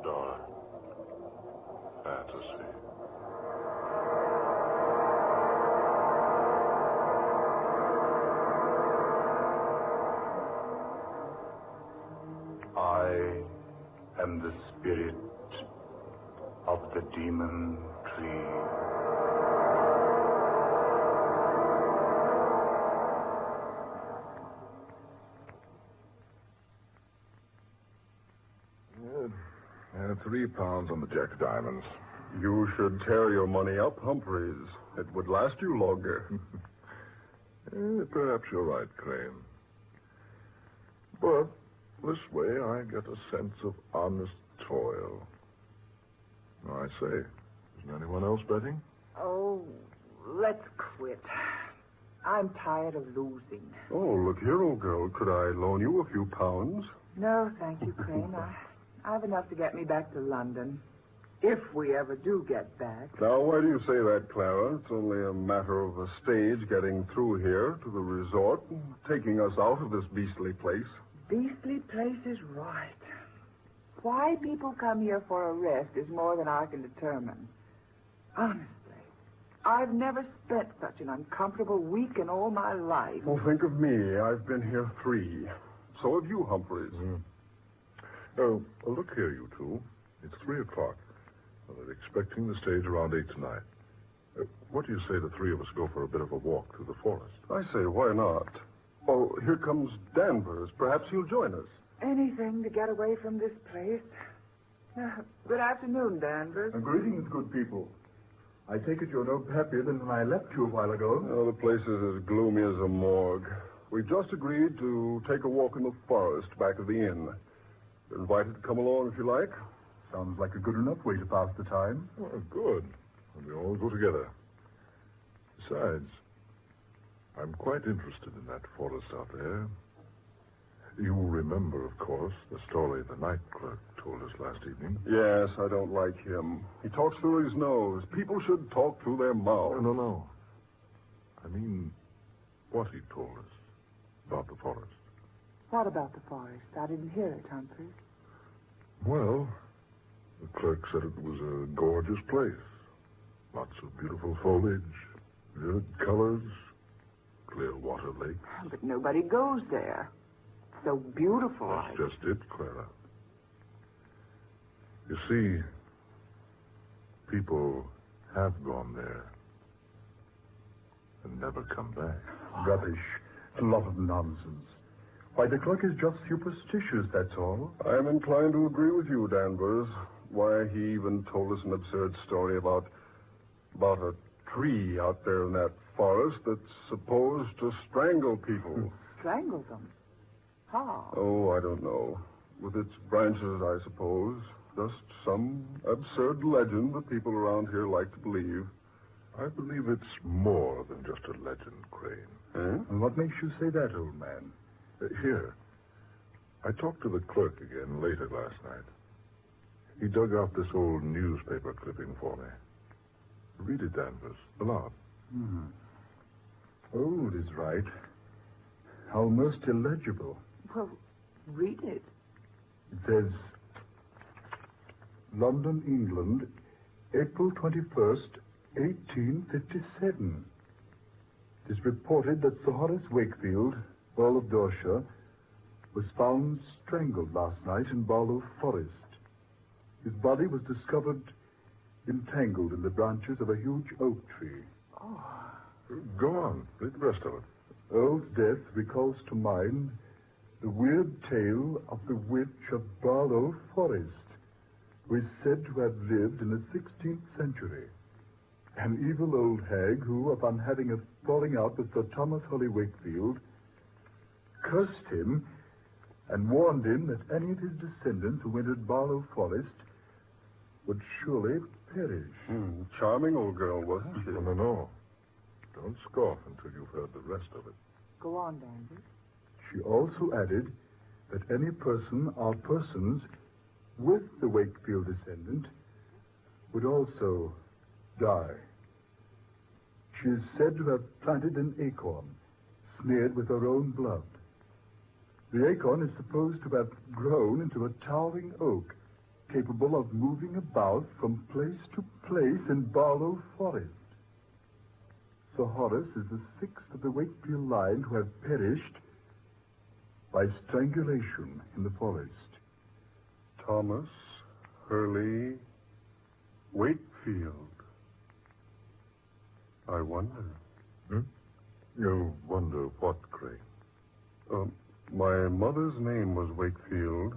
Dark fantasy. I am the spirit of the demon tree. £3 on the Jack Diamonds. You should tear your money up, Humphreys. It would last you longer. Perhaps you're right, Crane. But this way I get a sense of honest toil. I say, isn't anyone else betting? Oh, let's quit. I'm tired of losing. Oh, look here, old girl. Could I loan you a few pounds? No, thank you, Crane. I have enough to get me back to London. If we ever do get back. Now, why do you say that, Clara? It's only a matter of a stage getting through here to the resort and taking us out of this beastly place. Beastly place is right. Why people come here for a rest is more than I can determine. Honestly, I've never spent such an uncomfortable week in all my life. Well, think of me. I've been here 3. So have you, Humphreys. Oh, well, look here, you two. It's 3 o'clock. Well, they're expecting the stage around 8 tonight. What do you say the 3 of us go for a bit of a walk through the forest? I say, why not? Oh, here comes Danvers. Perhaps he'll join us. Anything to get away from this place. Good afternoon, Danvers. Greetings, good people. I take it you're no happier than when I left you a while ago. Oh, the place is as gloomy as a morgue. We just agreed to take a walk in the forest back of the inn. You're invited to come along if you like. Sounds like a good enough way to pass the time. Oh, good. And we all go together. Besides, I'm quite interested in that forest out there. You remember, of course, the story the night clerk told us last evening. Yes, I don't like him. He talks through his nose. People should talk through their mouths. No. I mean, what he told us about the forest. What about the forest? I didn't hear it, Humphreys. Well, the clerk said it was a gorgeous place. Lots of beautiful foliage, vivid colors, clear water lakes. But nobody goes there. It's so beautiful. That's just it, Clara. You see, people have gone there and never come back. Rubbish. A lot of nonsense. Why, the clerk is just superstitious, that's all. I'm inclined to agree with you, Danvers. Why, he even told us an absurd story about a tree out there in that forest that's supposed to strangle people. Strangle them? How? Oh, I don't know. With its branches, I suppose. Just some absurd legend that people around here like to believe. I believe it's more than just a legend, Crane. And what makes you say that, old man? Here. I talked to the clerk again later last night. He dug out this old newspaper clipping for me. Read it, Danvers. Aloud. Oh, it is right. Almost illegible. Well, read it. It says, London, England, April 21st, 1857. It is reported that Sir Horace Wakefield, Earl of Dorset, was found strangled last night in Barlow Forest. His body was discovered entangled in the branches of a huge oak tree. Oh. Go on. Read the rest of it. Earl's death recalls to mind the weird tale of the witch of Barlow Forest, who is said to have lived in the 16th century. An evil old hag who, upon having a falling out with Sir Thomas Holly Wakefield, cursed him and warned him that any of his descendants who entered Barlow Forest would surely perish. Charming old girl, wasn't she? No. Don't scoff until you've heard the rest of it. Go on, Danvers. She also added that any person or persons with the Wakefield descendant would also die. She is said to have planted an acorn, smeared with her own blood. The acorn is supposed to have grown into a towering oak, capable of moving about from place to place in Barlow Forest. Sir Horace is the sixth of the Wakefield line to have perished by strangulation in the forest. Thomas Hurley Wakefield. I wonder. You wonder what, Craig? My mother's name was Wakefield.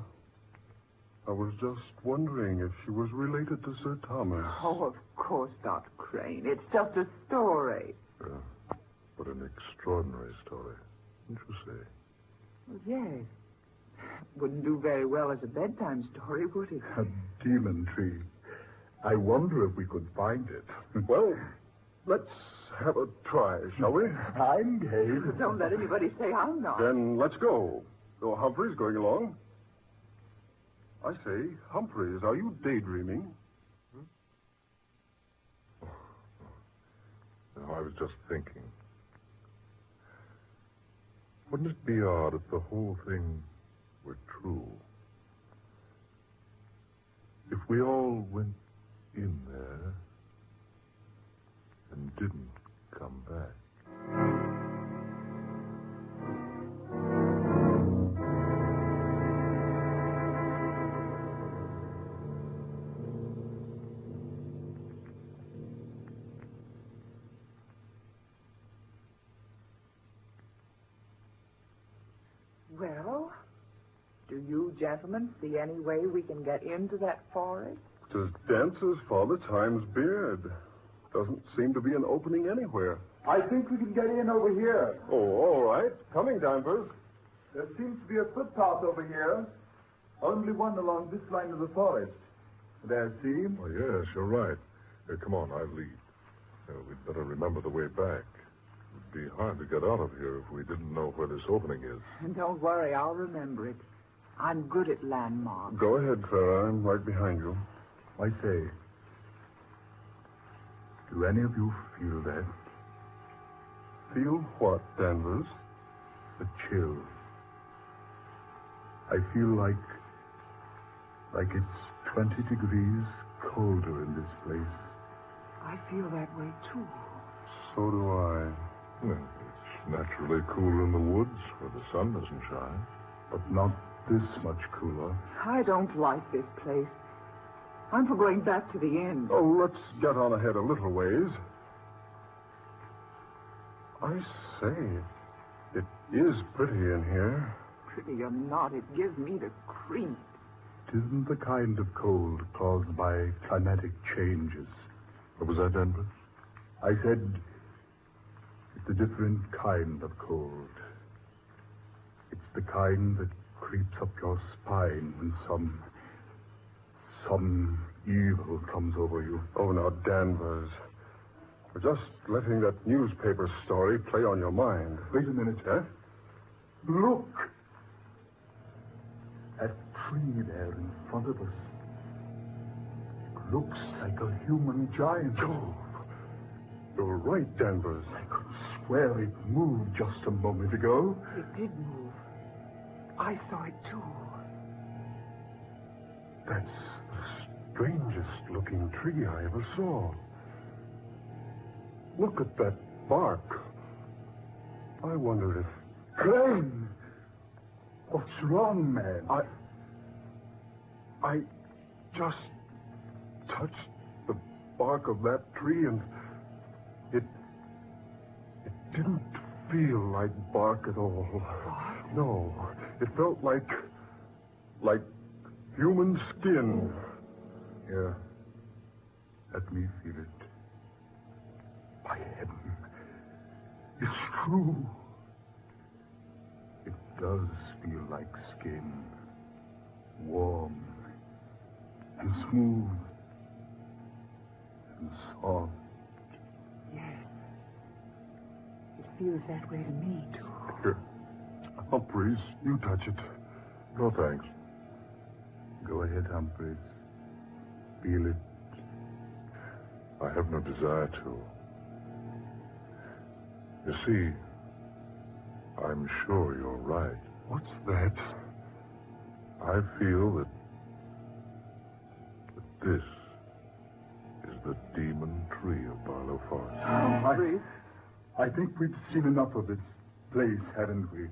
I was just wondering if she was related to Sir Thomas. Oh, of course not, Crane. It's just a story. What an extraordinary story, wouldn't you say? Well, yes. Wouldn't do very well as a bedtime story, would it? A demon tree. I wonder if we could find it. Well, let's have a try, shall we? I'm game. Don't let anybody say I'm not. Then let's go. So Humphrey's going along. I say, Humphreys, are you daydreaming? No, I was just thinking. Wouldn't it be odd if the whole thing were true? If we all went in there and didn't come back. Well, do you gentlemen see any way we can get into that forest? It's as dense as Father Time's beard. Doesn't seem to be an opening anywhere. I think we can get in over here. Oh, all right. Coming, Danvers. There seems to be a footpath over here. Only one along this line of the forest. There, see? Oh, yes, you're right. Here, come on, I'll lead. We'd better remember the way back. It'd be hard to get out of here if we didn't know where this opening is. And don't worry, I'll remember it. I'm good at landmarks. Go ahead, Clara. I'm right behind you. I say, do any of you feel that? Feel what, Danvers? The chill. I feel like it's 20 degrees colder in this place. I feel that way, too. So do I. Well, it's naturally cooler in the woods where the sun doesn't shine. But not this much cooler. I don't like this place. I'm for going back to the inn. Oh, let's get on ahead a little ways. I say, it is pretty in here. Pretty or not, it gives me the creeps. It isn't the kind of cold caused by climatic changes. What was that, Denver? I said it's a different kind of cold. It's the kind that creeps up your spine when some evil comes over you. Oh, now, Danvers. We're just letting that newspaper story play on your mind. Wait a minute. Huh? Look! That tree there in front of us. It looks like a human giant. Oh, you're right, Danvers. I could swear it moved just a moment ago. It did move. I saw it, too. That's the strangest looking tree I ever saw. Look at that bark. I wondered if... Crane! What's wrong, man? I just touched the bark of that tree and it didn't feel like bark at all. What? No, it felt like human skin. Here, let me feel it. By heaven, it's true. It does feel like skin. Warm and smooth and soft. Yes. It feels that way to me, too. Here, Humphreys, you touch it. No, thanks. Go ahead, Humphreys. Feel it. I have no desire to. You see, I'm sure you're right. What's that? I feel that this is the demon tree of Barlow Forest. Humphreys. I think we've seen enough of this place, haven't we?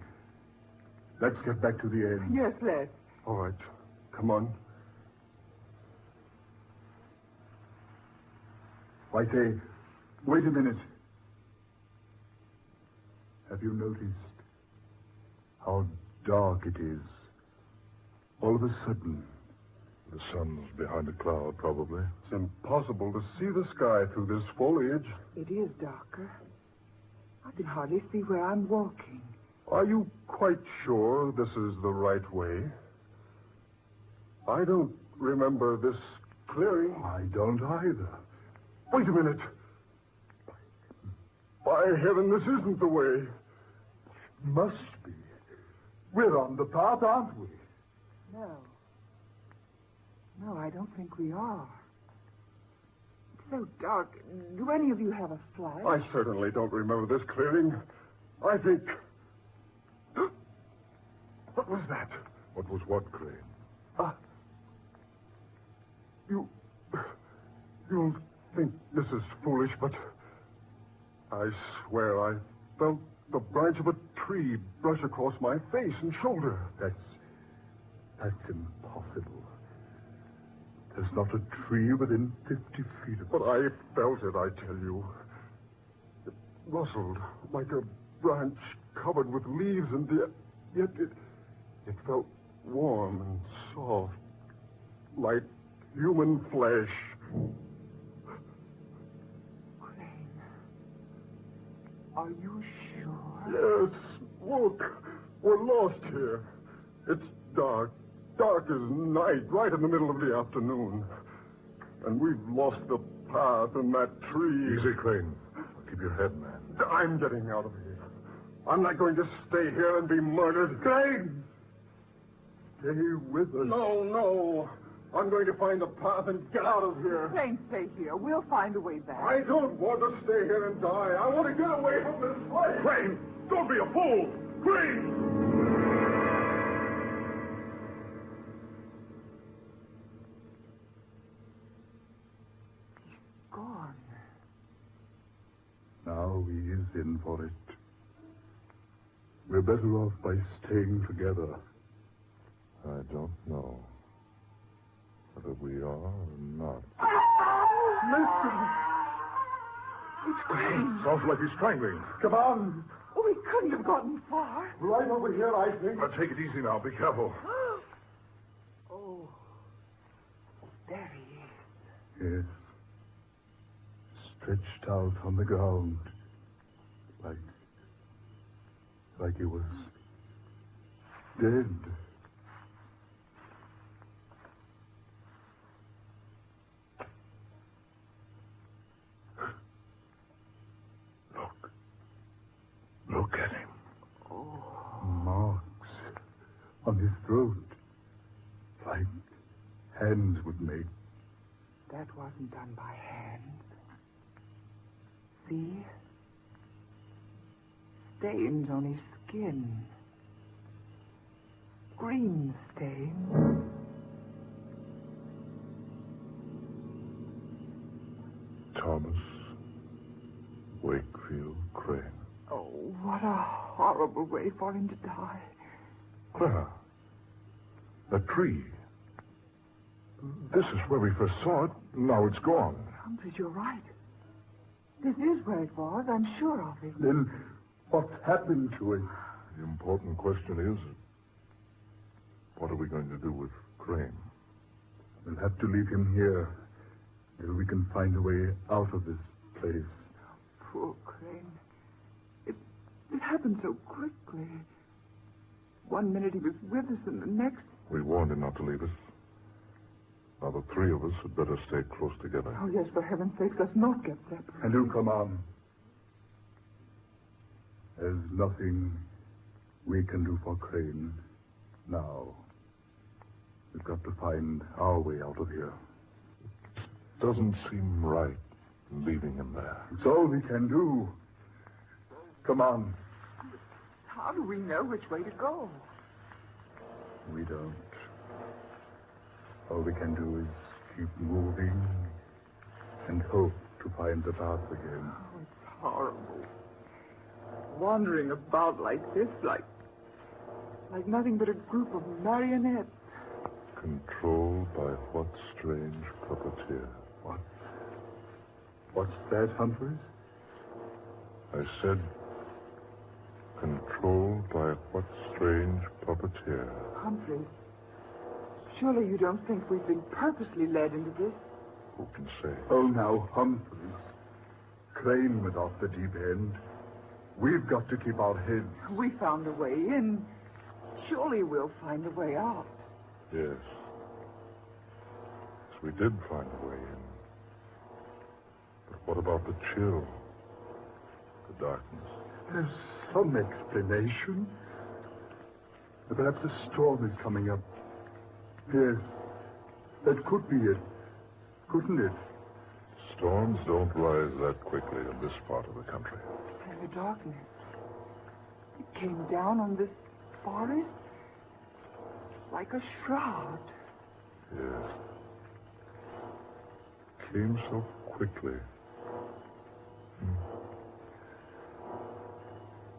Let's get back to the inn. Yes, let's. All right. Come on. I say, wait a minute. Have you noticed how dark it is? All of a sudden. The sun's behind a cloud, probably. It's impossible to see the sky through this foliage. It is darker. I can hardly see where I'm walking. Are you quite sure this is the right way? I don't remember this clearing. I don't either. Wait a minute. By heaven, this isn't the way. Must be. We're on the path, aren't we? No. No, I don't think we are. It's so dark. Do any of you have a flash? I certainly don't remember this clearing. I think... What was that? What was what, Crane? You'll think this is foolish, but I swear I felt the branch of a tree brush across my face and shoulder. That's impossible. There's not a tree within 50 feet of us. But I felt it, I tell you. It rustled like a branch covered with leaves, and yet it felt warm and soft, like human flesh. Crane, are you sure? Yes, look, we're lost here. It's dark as night, right in the middle of the afternoon. And we've lost the path and that tree. Easy, Crane. Keep your head, man. I'm getting out of here. I'm not going to stay here and be murdered. Crane! Stay with us. No. I'm going to find the path and get out of here. Crane, stay here. We'll find a way back. I don't want to stay here and die. I want to get away from this place. Crane! Don't be a fool! Crane! Gone. Now he is in for it. We're better off by staying together. I don't know whether we are or not. Listen. It's Crane. Sounds like he's strangling. Come on. Oh, we couldn't have gotten far. Right over here, I think. Now, take it easy now. Be careful. Oh, there he is. Yes. Stretched out on the ground. Like he was dead. Look at him. Marks on his throat. Like hands would make. That wasn't done by hand. See? Stains on his skin. Green stains. Thomas Wakefield Crane. Oh, what a horrible way for him to die. Clara, the tree. This is where we first saw it. Now it's gone. Humphreys, you're right. This is where it was. I'm sure of it. Then what's happened to it? The important question is, what are we going to do with Crane? We'll have to leave him here till we can find a way out of this place. Poor Crane. It happened so quickly. 1 minute he was with us, and the next... We warned him not to leave us. Now, the three of us had better stay close together. Oh, yes, for heaven's sake, let's not get separated. And do come on. There's nothing we can do for Crane now. We've got to find our way out of here. Doesn't seem right leaving him there. It's all we can do. Come on. How do we know which way to go? We don't. All we can do is keep moving and hope to find the path again. Oh, it's horrible. Wandering about like this, like nothing but a group of marionettes. Controlled by what strange puppeteer? What's that, Humphreys? I said, controlled by what strange puppeteer? Humphreys, surely you don't think we've been purposely led into this? Who can say? Oh, now, Humphreys. Crane went off the deep end. We've got to keep our heads. We found a way in. Surely we'll find a way out. Yes. Yes, we did find a way in. But what about the chill? The darkness? There's some explanation. Perhaps a storm is coming up. Yes, that could be it. Couldn't it? Storms don't rise that quickly in this part of the country. And the darkness. It came down on this forest like a shroud. Yes. Came so quickly.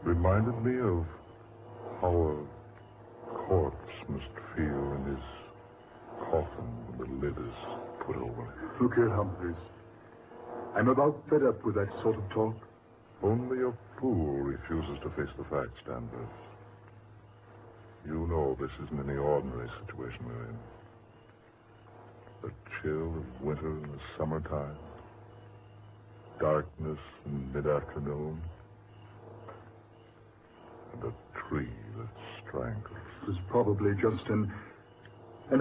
Reminded me of how a corpse must feel in his coffin when the lid is put over it. Look here, Humphreys. I'm about fed up with that sort of talk. Only a fool refuses to face the facts, Danvers. You know this isn't any ordinary situation we're in. The chill of winter in the summertime. Darkness in mid-afternoon. And a tree that strangles. It was probably just an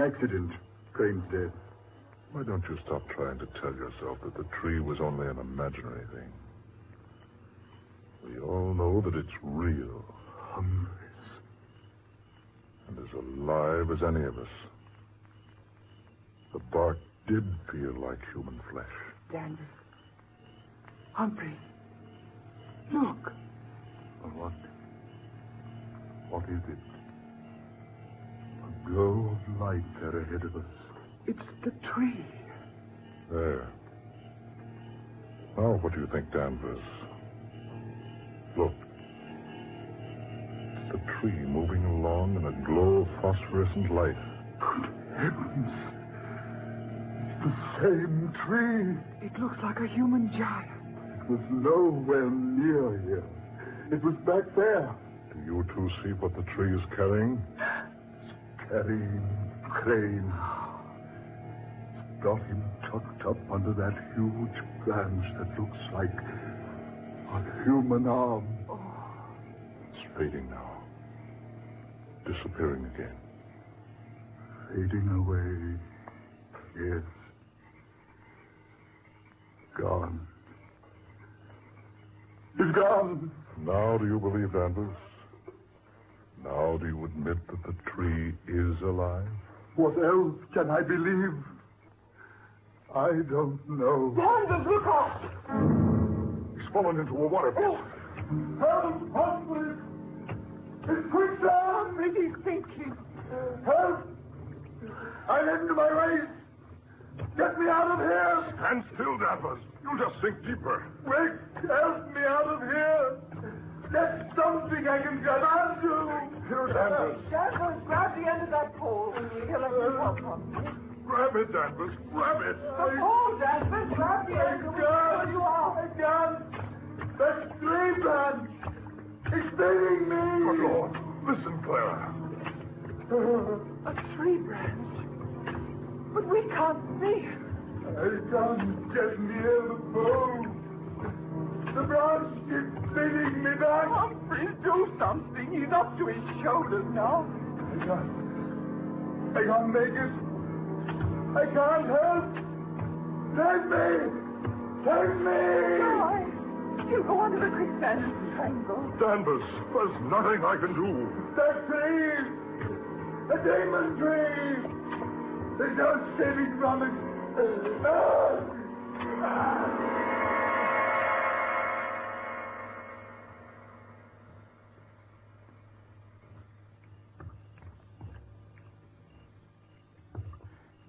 accident. Crane's dead. Why don't you stop trying to tell yourself that the tree was only an imaginary thing? We all know that it's real. Humphreys. And as alive as any of us. The bark did feel like human flesh. Danvers. Humphreys. Look. What? What is it? A glow of light there ahead of us. It's the tree. There. Now, what do you think, Danvers? Look. It's the tree moving along in a glow of phosphorescent light. Good heavens. It's the same tree. It looks like a human giant. It was nowhere near here. It was back there. Do you two see what the tree is carrying? Carrying Crane. It's got him tucked up under that huge branch that looks like a human arm. It's fading now. Disappearing again. Fading away. Yes. Gone. He's gone. Now do you believe, Danvers? Now do you admit that the tree is alive? What else can I believe? I don't know. Danvers, look out! He's fallen into a water pit. Help! Humphreys! It's quicksand! Pretty sinking. Help! I'm into my race! Get me out of here! Stand still, Danvers. You'll just sink deeper. Quick! Help me out of here! There's something I can grab onto! Here, Danvers. Danvers, grab the end of that pole. He'll let you help him. Grab it, Danvers. Grab it. The pole, Danvers. Grab the end of it. Pull you off. I can't! That tree branch! It's biting me! Good Lord. Listen, Clara. A tree branch. But we can't see it. I can't get near the pole. The branch keeps biting me back. Humphreys, do something. He's up to his shoulders now. I can't make it. I can't help. Take me! Take me! Why? You'll go under the quicksand and strangle. Danvers, there's nothing I can do. That tree! A demon tree! There's no saving from it.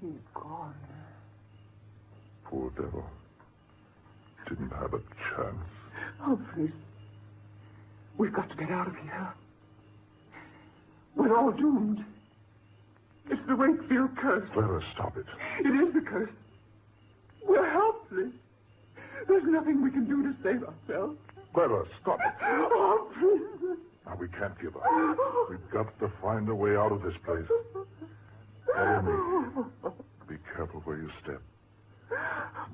He's gone. Poor devil. Didn't have a chance. Humphreys, we've got to get out of here. We're all doomed. It's the Wakefield curse. Clara, stop it. It is the curse. We're helpless. There's nothing we can do to save ourselves. Clara, stop it. Humphreys. Now, we can't give up. We've got to find a way out of this place. Follow me. Be careful where you step.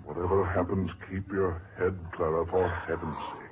Whatever happens, keep your head, Clara, for heaven's sake.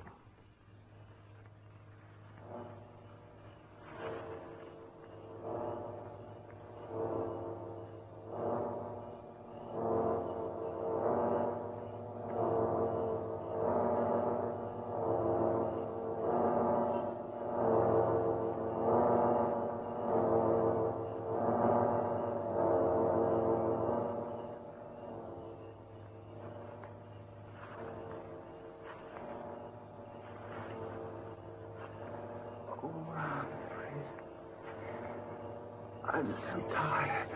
I'm so tired.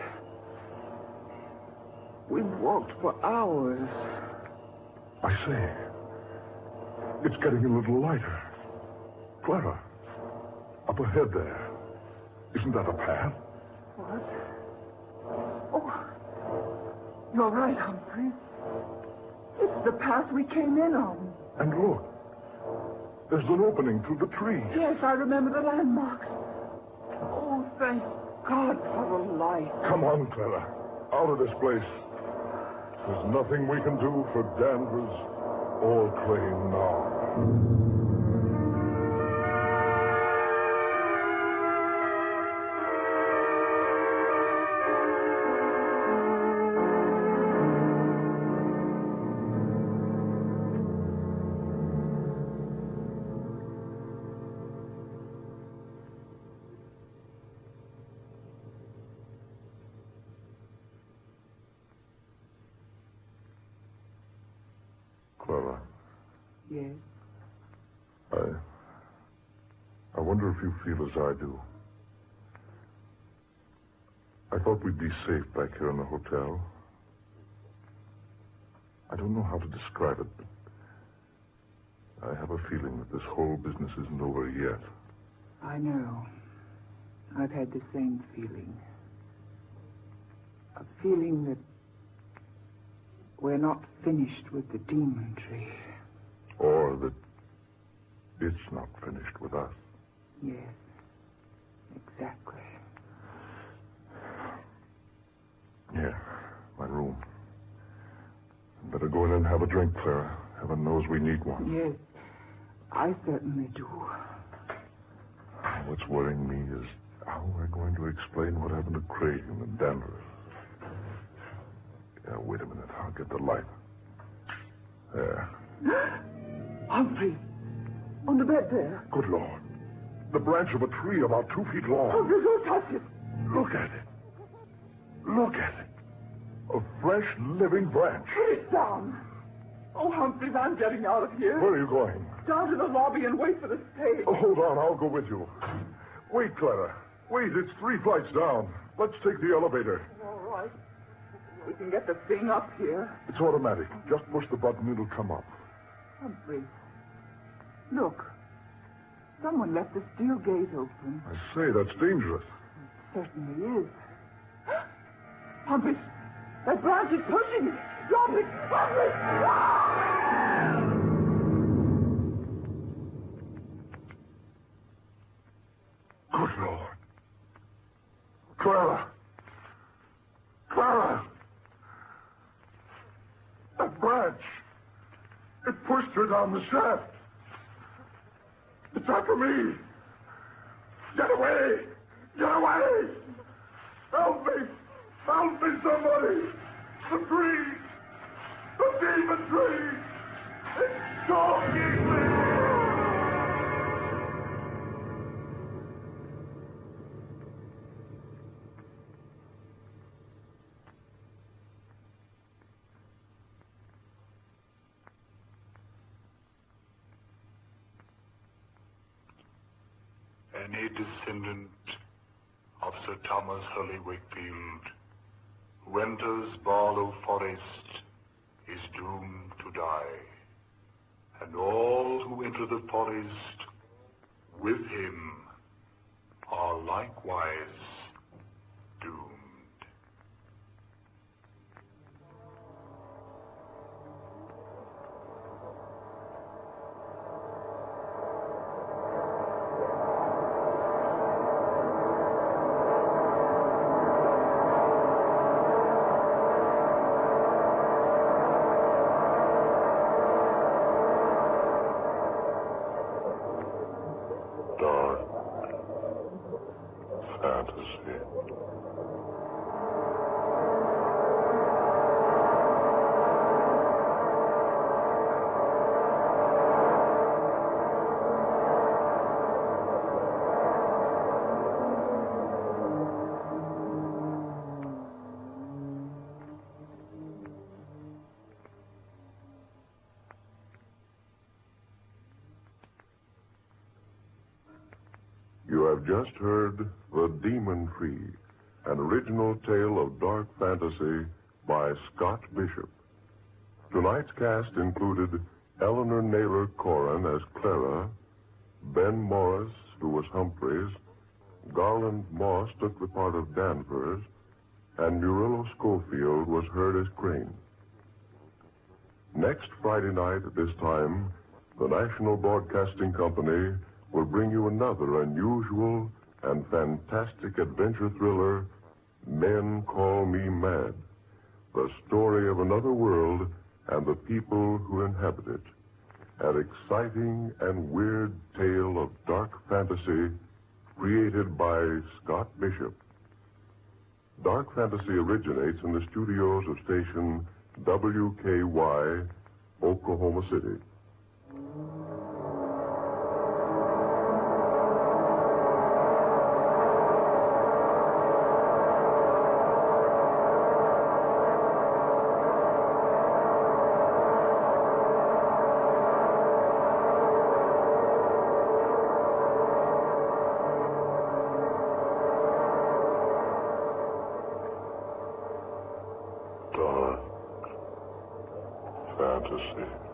We've walked for hours. I say, it's getting a little lighter. Clara, up ahead there. Isn't that a path? What? Oh, you're right, Humphrey. It's the path we came in on. And look, there's an opening through the trees. Yes, I remember the landmarks. Oh, thank God for the light. Come on, Clara. Out of this place. There's nothing we can do for Danvers or Crane now. Clara. Yes? I wonder if you feel as I do. I thought we'd be safe back here in the hotel. I don't know how to describe it, but I have a feeling that this whole business isn't over yet. I know. I've had the same feeling. A feeling that we're not finished with the demon tree. Or that it's not finished with us. Yes, exactly. Yeah, my room. Better go in and have a drink, Clara. Heaven knows we need one. Yes, I certainly do. What's worrying me is how we're going to explain what happened to Craig and Danvers. Yeah, wait a minute. I'll get the light. There. Humphrey, on the bed there. Good Lord. The branch of a tree about 2 feet long. Humphrey, don't touch it. Look at it. Look at it. A fresh, living branch. Put it down. Oh, Humphreys, I'm getting out of here. Where are you going? Down to the lobby and wait for the stage. Oh, hold on. I'll go with you. Wait, Clara. Wait, it's 3 flights down. Let's take the elevator. All right. We can get the thing up here. It's automatic. Just push the button, it'll come up. Humphrey, look. Someone left the steel gate open. I say, that's dangerous. It certainly is. Humphrey, that branch is pushing me. Drop it. Humphrey! Good Lord. Clara. Clara. That branch. It pushed her down the shaft. It's after me. Get away. Get away. Help me. Help me, somebody. The tree. The demon tree. It's stalking me. Any descendant of Sir Thomas Hurley Wakefield who enters Barlow Forest is doomed to die, and all who enter the forest with him are likewise doomed. Dark fantasy. You have just heard The Demon Tree, an original tale of dark fantasy by Scott Bishop. Tonight's cast included Eleanor Naylor Corrin as Clara, Ben Morris, who was Humphreys, Garland Moss took the part of Danvers, and Murillo Schofield was heard as Crane. Next Friday night at this time, the National Broadcasting Company will bring you another unusual and fantastic adventure thriller, Men Call Me Mad, the story of another world and the people who inhabit it. An exciting and weird tale of dark fantasy created by Scott Bishop. Dark fantasy originates in the studios of station WKY, Oklahoma City. Dark fantasy.